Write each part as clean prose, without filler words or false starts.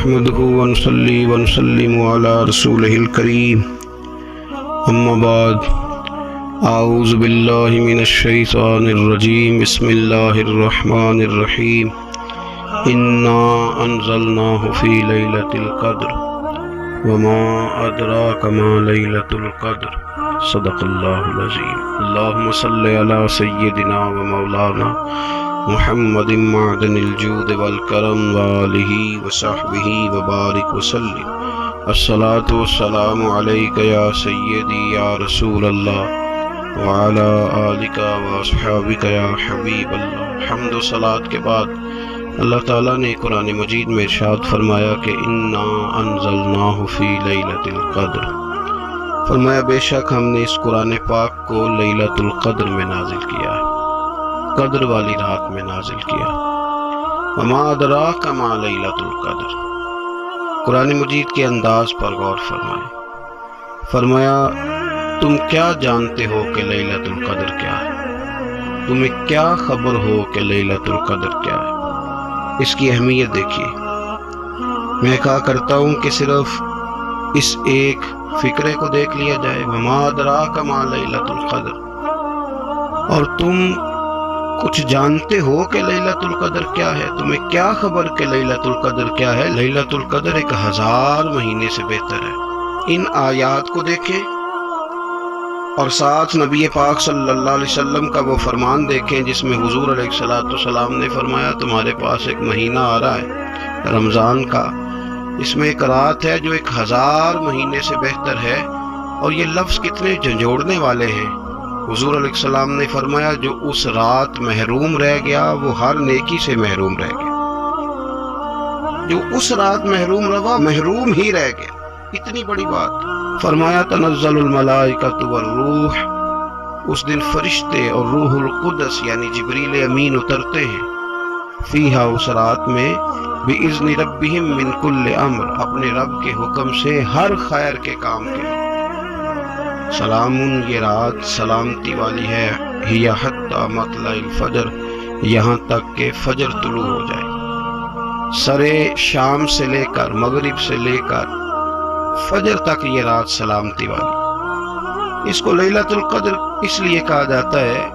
نحمده ونصلي ونسلم على رسوله الكريم اما بعد اعوذ باللہ من الشیطان الرجیم بسم اللہ الرحمن الرحیم انا انزلناه فی لیلۃ القدر وما ادراک ما لیلۃ القدر صدق اللہ العظیم اللہم صلی علی سیدنا و مولانا محمد معدن الجود والکرم وآلہ وصحبہ وبارک وسلم الصلاة والسلام علیک یا سیدی یا رسول اللہ وعلی آلک واصحابک یا حبیب اللہ۔ حمد و صلاۃ کے بعد اللہ تعالیٰ نے قرآن مجید میں ارشاد فرمایا کہ انا انزلناہ فی لیلۃ القدر، فرمایا بے شک ہم نے اس قرآن پاک کو لیلۃ القدر میں نازل کیا ہے، قدر والی رات میں نازل کیا۔ وما ادراک ما لیلۃ القدر، قرآن مجید کے انداز پر غور فرمائے، فرمایا تم کیا جانتے ہو کہ لیلۃ القدر کیا ہے، تمہیں کیا خبر ہو کہ لیلۃ القدر کیا ہے۔ اس کی اہمیت دیکھیے، میں کہا کرتا ہوں کہ صرف اس ایک فکرے کو دیکھ لیا جائے، وما ادراک ما لیلۃ القدر، اور تم کچھ جانتے ہو کہ لیلۃ القدر کیا ہے، تمہیں کیا خبر کہ لیلۃ القدر کیا ہے۔ لیلۃ القدر 1000 مہینے سے بہتر ہے۔ ان آیات کو دیکھیں اور ساتھ نبی پاک صلی اللہ علیہ وسلم کا وہ فرمان دیکھیں جس میں حضور علیہ السلام نے فرمایا تمہارے پاس ایک مہینہ آ رہا ہے رمضان کا، اس میں ایک رات ہے جو 1000 مہینے سے بہتر ہے، اور یہ لفظ کتنے جھنجھوڑنے والے ہیں۔ حضور علیہ السلام نے فرمایا جو اس رات محروم رہ گیا وہ ہر نیکی سے محروم رہ گیا، جو اس رات محروم رہا محروم ہی رہ گیا، اتنی بڑی بات۔ فرمایا تنزل الملائکۃ والروح، اس دن فرشتے اور روح القدس یعنی جبریل امین اترتے ہیں، فیہا اس رات میں، بِإِذْنِ رَبِّهِمْ مِنْ كُلِّ امر، اپنے رب کے حکم سے ہر خیر کے کام کے لیے۔ سلام، یہ رات سلامتی والی ہے، ہی حتی مطلع الفجر، یہاں تک کہ فجر طلوع ہو جائے۔ سرے شام سے لے کر مغرب سے لے کر فجر تک یہ رات سلامتی والی۔ اس کو لیلۃ القدر اس لیے کہا جاتا ہے،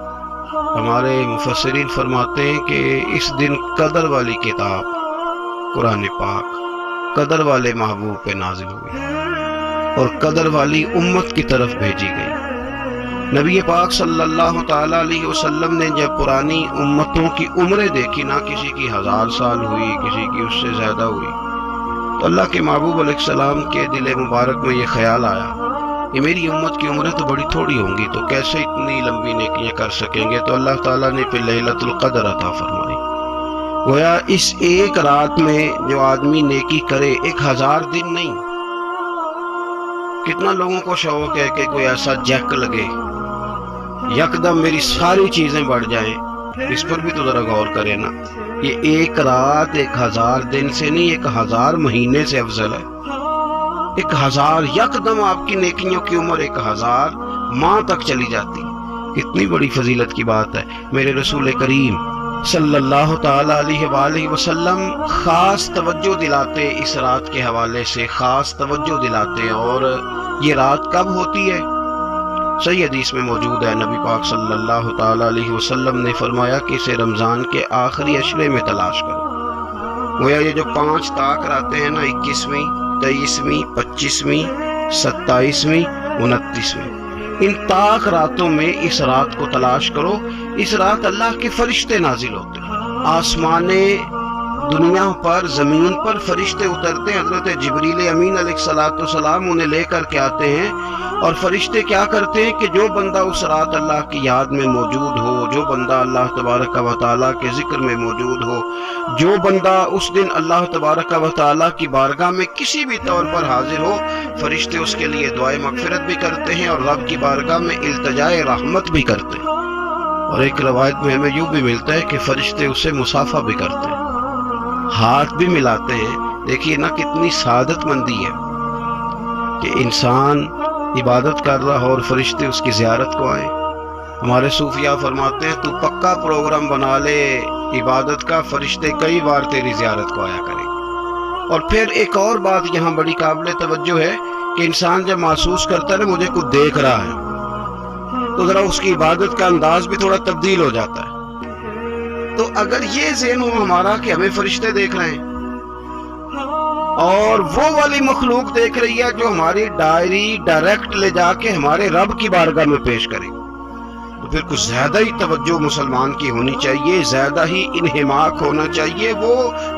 ہمارے مفسرین فرماتے ہیں کہ اس دن قدر والی کتاب قرآن پاک قدر والے محبوب پہ نازل ہوئی اور قدر والی امت کی طرف بھیجی گئی۔ نبی پاک صلی اللہ تعالی علیہ وسلم نے جب پرانی امتوں کی عمریں دیکھی، نہ کسی کی 1000 سال ہوئی، کسی کی اس سے زیادہ ہوئی، تو اللہ کے محبوب علیہ السلام کے دل مبارک میں یہ خیال آیا کہ میری امت کی عمریں تو بڑی تھوڑی ہوں گی، تو کیسے اتنی لمبی نیکیاں کر سکیں گے، تو اللہ تعالیٰ نے پھر لیلۃ القدر عطا فرمائی۔ گویا اس ایک رات میں جو آدمی نیکی کرے، 1000 دن نہیں، کتنا لوگوں کو شوق ہے کہ کوئی ایسا جیک لگے، یکدم میری ساری چیزیں بڑھ جائیں، اس پر بھی تو ذرا غور کریں نا۔ یہ ایک رات 1000 دن سے نہیں، 1000 مہینے سے افضل ہے۔ 1000 یکدم آپ کی نیکیوں کی عمر 1000 ماہ تک چلی جاتی، کتنی بڑی فضیلت کی بات ہے۔ میرے رسول کریم صلی اللہ تعالی علیہ وآلہ وسلم خاص توجہ دلاتے، اس رات کے حوالے سے خاص توجہ دلاتے، اور یہ رات کب ہوتی ہے صحیح حدیث میں موجود ہے۔ نبی پاک صلی اللہ تعالی علیہ وسلم نے فرمایا کہ اسے رمضان کے آخری عشرے میں تلاش کرو۔ گویا یہ جو 5 طاق راتیں ہیں نا، 21ویں، 23ویں، 25ویں، 27ویں، 29ویں، ان طاق راتوں میں اس رات کو تلاش کرو۔ اس رات اللہ کے فرشتے نازل ہوتے ہیں، آسمان دنیا پر، زمین پر فرشتے اترتے ہیں، حضرت جبریل امین علیہ السلام انہیں لے کر کے آتے ہیں، اور فرشتے کیا کرتے ہیں کہ جو بندہ اس رات اللہ کی یاد میں موجود ہو، جو بندہ اللہ تبارک و تعالیٰ کے ذکر میں موجود ہو، جو بندہ اس دن اللہ تبارک و تعالیٰ کی بارگاہ میں کسی بھی طور پر حاضر ہو، فرشتے اس کے لیے دعائے مغفرت بھی کرتے ہیں اور رب کی بارگاہ میں التجائے رحمت بھی کرتے ہیں۔ اور ایک روایت میں ہمیں یوں بھی ملتا ہے کہ فرشتے اسے مصافحہ بھی کرتے ہیں، ہاتھ بھی ملاتے ہیں۔ دیکھیے نا کتنی سعادت مندی ہے کہ انسان عبادت کر رہا ہو اور فرشتے اس کی زیارت کو آئیں۔ ہمارے صوفیاء فرماتے ہیں تو پکا پروگرام بنا لے عبادت کا، فرشتے کئی بار تیری زیارت کو آیا کریں گے۔ اور پھر ایک اور بات یہاں بڑی قابل توجہ ہے کہ انسان جب محسوس کرتا ہے مجھے کچھ دیکھ رہا ہے تو ذرا اس کی عبادت کا انداز بھی تھوڑا تبدیل ہو جاتا ہے۔ تو اگر یہ ذہن ہو ہمارا کہ ہمیں فرشتے دیکھ رہے ہیں اور وہ والی مخلوق دیکھ رہی ہے جو ہماری ڈائری ڈائریکٹ لے جا کے ہمارے رب کی بارگاہ میں پیش کرے، تو پھر کچھ زیادہ ہی توجہ مسلمان کی ہونی چاہیے، زیادہ ہی انہماک ہونا چاہیے، وہ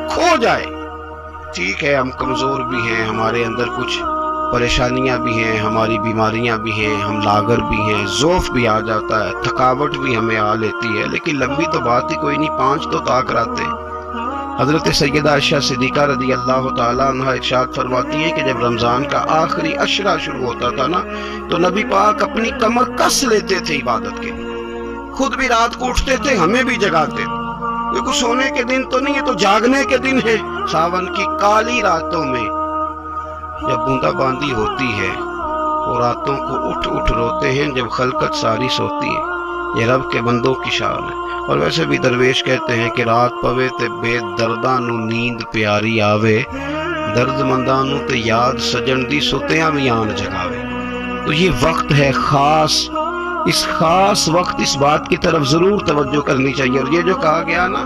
کھو جائے۔ ٹھیک ہے، ہم کمزور بھی ہیں، ہمارے اندر کچھ پریشانیاں بھی ہیں، ہماری بیماریاں بھی ہیں، ہم لاغر بھی ہیں، ضعف بھی آ جاتا ہے، تھکاوٹ بھی ہمیں آ لیتی ہے، لیکن لمبی تو بات ہی کوئی نہیں، 5 تو طاق رہتے ہیں۔ حضرت سیدہ عائشہ صدیقہ رضی اللہ تعالیٰ عنہ ارشاد فرماتی ہیں کہ جب رمضان کا آخری عشرہ شروع ہوتا تھا نا تو نبی پاک اپنی کمر کس لیتے تھے عبادت کے لیے، خود بھی رات کو اٹھتے تھے، ہمیں بھی جگاتے تھے۔ یہ کوئی سونے کے دن تو نہیں ہے، تو جاگنے کے دن ہے۔ ساون کی کالی راتوں میں جب بوندا باندی ہوتی ہے وہ راتوں کو اٹھ اٹھ روتے ہیں جب خلقت ساری سوتی ہے۔ یہ رب کے بندوں کی شان ہے۔ اور ویسے بھی درویش کہتے ہیں کہ رات پوے تے بے درداں نو نیند پیاری آوے، درد منداں نو تے یاد سجن دی ستیاں بھی آن جگاوے۔ تو یہ وقت ہے خاص، اس خاص وقت اس بات کی طرف ضرور توجہ کرنی چاہیے۔ اور یہ جو کہا گیا نا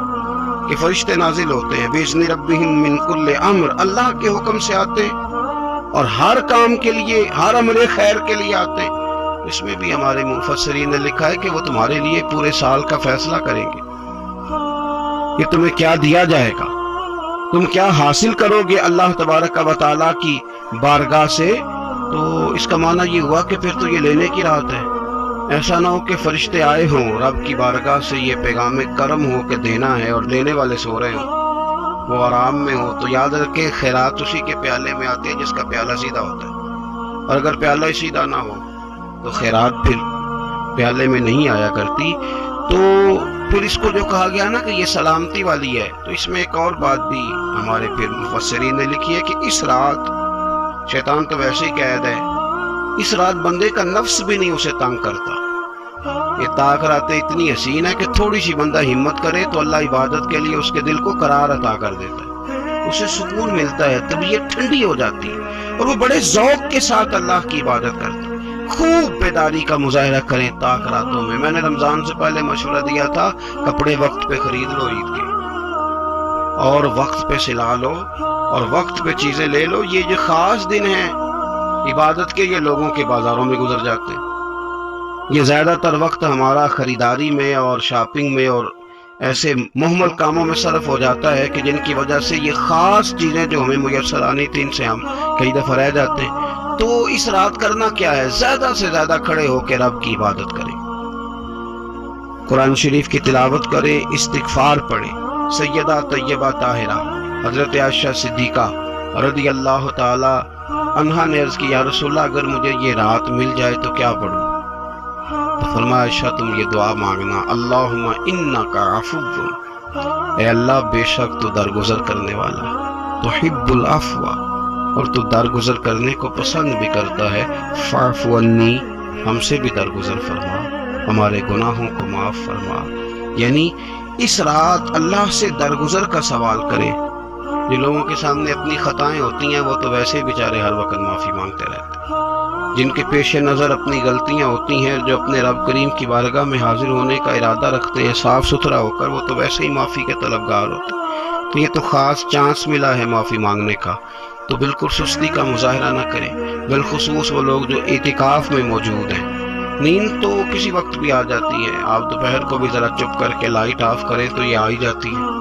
کہ فرشتے نازل ہوتے ہیں بِإِذْنِ رَبِّهِمْ مِنْ كُلِّ أَمْرٍ، اللہ کے حکم سے آتے ہیں اور ہر کام کے لیے، ہر امر خیر کے لیے آتے ہیں۔ اس میں بھی ہمارے مفسرین نے لکھا ہے کہ وہ تمہارے لیے پورے سال کا فیصلہ کریں گے کہ تمہیں کیا دیا جائے گا، تم کیا حاصل کرو گے اللہ تبارک و تعالیٰ کی بارگاہ سے۔ تو اس کا معنی یہ ہوا کہ پھر تو یہ لینے کی رات ہے۔ ایسا نہ ہو کہ فرشتے آئے ہوں رب کی بارگاہ سے یہ پیغام کرم ہو کہ دینا ہے اور لینے والے سو رہے ہوں، وہ آرام میں ہو۔ تو یاد رکھیں خیرات اسی کے پیالے میں آتی ہے جس کا پیالہ سیدھا ہوتا ہے، اور اگر پیالہ ہی سیدھا نہ ہو تو خیرات پھر پیالے میں نہیں آیا کرتی۔ تو پھر اس کو جو کہا گیا نا کہ یہ سلامتی والی ہے، تو اس میں ایک اور بات بھی ہمارے پھر مفسرین نے لکھی ہے کہ اس رات شیطان تو ویسے ہی قید ہے، اس رات بندے کا نفس بھی نہیں اسے تنگ کرتا۔ یہ طاق راتیں اتنی حسین ہے کہ تھوڑی سی بندہ ہمت کرے تو اللہ عبادت کے لیے اس کے دل کو قرار عطا کر دیتا ہے، اسے سکون ملتا ہے، طبیعت ٹھنڈی ہو جاتی ہے اور وہ بڑے ذوق کے ساتھ اللہ کی عبادت کرتا ہے۔ خوب بیداری کا مظاہرہ کریں طاق راتوں میں۔ میں نے رمضان سے پہلے مشورہ دیا تھا کپڑے وقت پہ خرید لو عید کے، اور وقت پہ سلا لو اور وقت پہ چیزیں لے لو۔ یہ جو خاص دن ہیں عبادت کے، یہ لوگوں کے بازاروں میں گزر جاتے ہیں۔ یہ زیادہ تر وقت ہمارا خریداری میں اور شاپنگ میں اور ایسے مہمل کاموں میں صرف ہو جاتا ہے کہ جن کی وجہ سے یہ خاص چیزیں جو ہمیں میسر آنی تھی ان سے ہم کئی دفعہ رہ جاتے ہیں۔ تو اس رات کرنا کیا ہے؟ زیادہ سے زیادہ کھڑے ہو کے رب کی عبادت کریں، قرآن شریف کی تلاوت کریں، استغفار پڑھیں۔ سیدہ طیبہ طاہرہ حضرت عائشہ صدیقہ رضی اللہ تعالی عنہا نے عرض کی یا رسول اللہ اگر مجھے یہ رات مل جائے تو کیا پڑھوں؟ تو فرمایا عائشہ تم یہ دعا مانگنا، اللہم انکا عفو، اے اللہ بے شک تو درگزر کرنے والا، تحب العفو، اور تو درگزر کرنے کو پسند بھی کرتا ہے، فاعف عنی، ہم سے بھی درگزر فرما، ہمارے گناہوں کو معاف فرما۔ یعنی اس رات اللہ سے درگزر کا سوال کریں۔ جن لوگوں کے سامنے اپنی خطائیں ہوتی ہیں وہ تو ویسے بیچارے ہر وقت معافی مانگتے رہتے ہیں، جن کے پیش نظر اپنی غلطیاں ہوتی ہیں، جو اپنے رب کریم کی بارگاہ میں حاضر ہونے کا ارادہ رکھتے ہیں صاف ستھرا ہو کر، وہ تو ویسے ہی معافی کے طلبگار ہوتے ہیں۔ تو یہ تو خاص چانس ملا ہے معافی مانگنے کا، تو بالکل سستی کا مظاہرہ نہ کریں، بالخصوص وہ لوگ جو اعتکاف میں موجود ہیں۔ نیند تو کسی وقت بھی آ جاتی ہے، آپ دوپہر کو بھی ذرا چپ کر کے لائٹ آف کریں تو یہ آ ہی جاتی ہے۔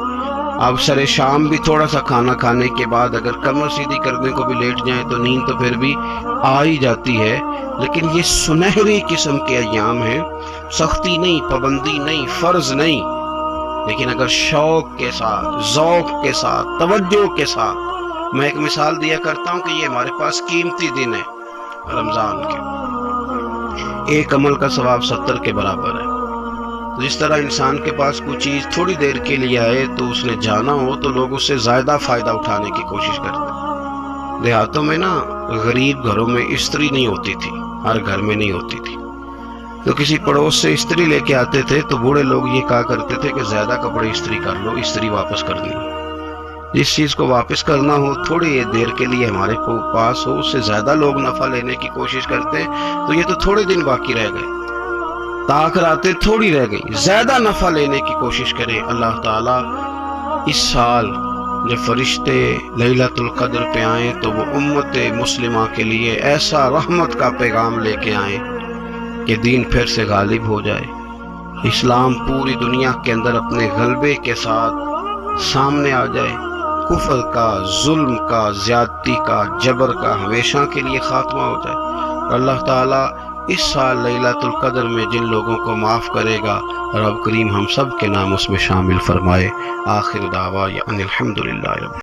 آپ سر شام بھی تھوڑا سا کھانا کھانے کے بعد اگر کمر سیدھی کرنے کو بھی لیٹ جائیں تو نیند تو پھر بھی آ ہی جاتی ہے۔ لیکن یہ سنہری قسم کے ایام ہیں، سختی نہیں، پابندی نہیں، فرض نہیں، لیکن اگر شوق کے ساتھ، ذوق کے ساتھ، توجہ کے ساتھ۔ میں ایک مثال دیا کرتا ہوں کہ یہ ہمارے پاس قیمتی دن ہے رمضان کے، ایک عمل کا ثواب 70 کے برابر ہے۔ جس طرح انسان کے پاس کوئی چیز تھوڑی دیر کے لیے آئے تو اس نے جانا ہو تو لوگ اس سے زیادہ فائدہ اٹھانے کی کوشش کرتے ہیں۔ دیہاتوں میں نا غریب گھروں میں استری نہیں ہوتی تھی، ہر گھر میں نہیں ہوتی تھی، تو کسی پڑوس سے استری لے کے آتے تھے تو بوڑھے لوگ یہ کہا کرتے تھے کہ زیادہ کپڑے استری کر لو، استری واپس کرنی ہے۔ جس چیز کو واپس کرنا ہو تھوڑی دیر کے لیے ہمارے پاس ہو، اس سے زیادہ لوگ نفع لینے کی کوشش کرتے ہیں، تو یہ تو تھوڑے دن باقی رہ گئے، تاخیراتیں تھوڑی رہ گئی، زیادہ نفع لینے کی کوشش کریں۔ اللہ تعالیٰ اس سال جب فرشتے لیلۃ القدر پہ آئیں تو وہ امت مسلمہ کے لیے ایسا رحمت کا پیغام لے کے آئیں کہ دین پھر سے غالب ہو جائے، اسلام پوری دنیا کے اندر اپنے غلبے کے ساتھ سامنے آ جائے، کفر کا، ظلم کا، زیادتی کا، جبر کا ہمیشہ کے لیے خاتمہ ہو جائے۔ اللہ تعالیٰ اس سال لیلۃ القدر میں جن لوگوں کو معاف کرے گا، رب کریم ہم سب کے نام اس میں شامل فرمائے۔ آخر دعوانا ان الحمدللہ رب